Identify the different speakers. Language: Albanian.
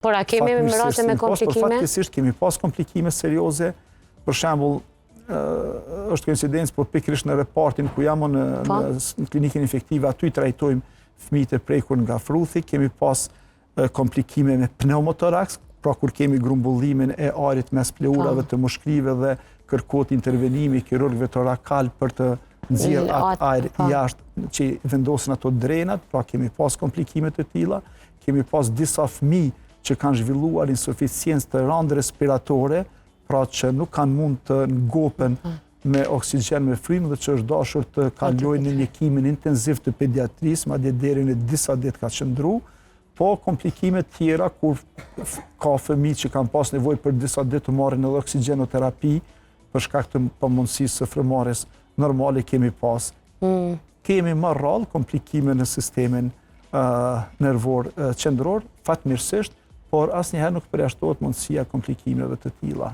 Speaker 1: Por a kemi raste me komplikime?
Speaker 2: Fatkeqësisht kemi pas komplikime serioze, për shembull, është koincidencë, por pikërisht në repartin ku jam në klinikën infektive, aty trajtojmë fëmijët e prekur nga fruthi, kemi pas komplikime me pneumotoraks, pra kur kemi grumbullimin e arit mes pleurave të mushkrive dhe kërkohet intervenimi kirurgëve torakal për të nxjerrë atë ajër jashtë që vendosin ato drenat, pra kemi pas komplikime të tilla, kemi pas disa fëmijë që kanë zhvilluar insuficiencë të randë respiratore, pra që nuk kanë mund të ngopen me oksigjen me frymë dhe që është dashur të kalojnë në mjekimin intenziv të pediatrisë, madje deri në disa ditë ka qëndru, po komplikime tjera kur ka fëmijë që kanë pas nevojë për disa ditë të marrin edhe oksigenoterapi për shkak të pamundësisë së frymëmarrjes normale kemi pas. Kemi më rrallë komplikime në sistemin nervor qendror, fatmirësisht, por asnjëherë nuk përjashtohet mundësia komplikimeve të tilla.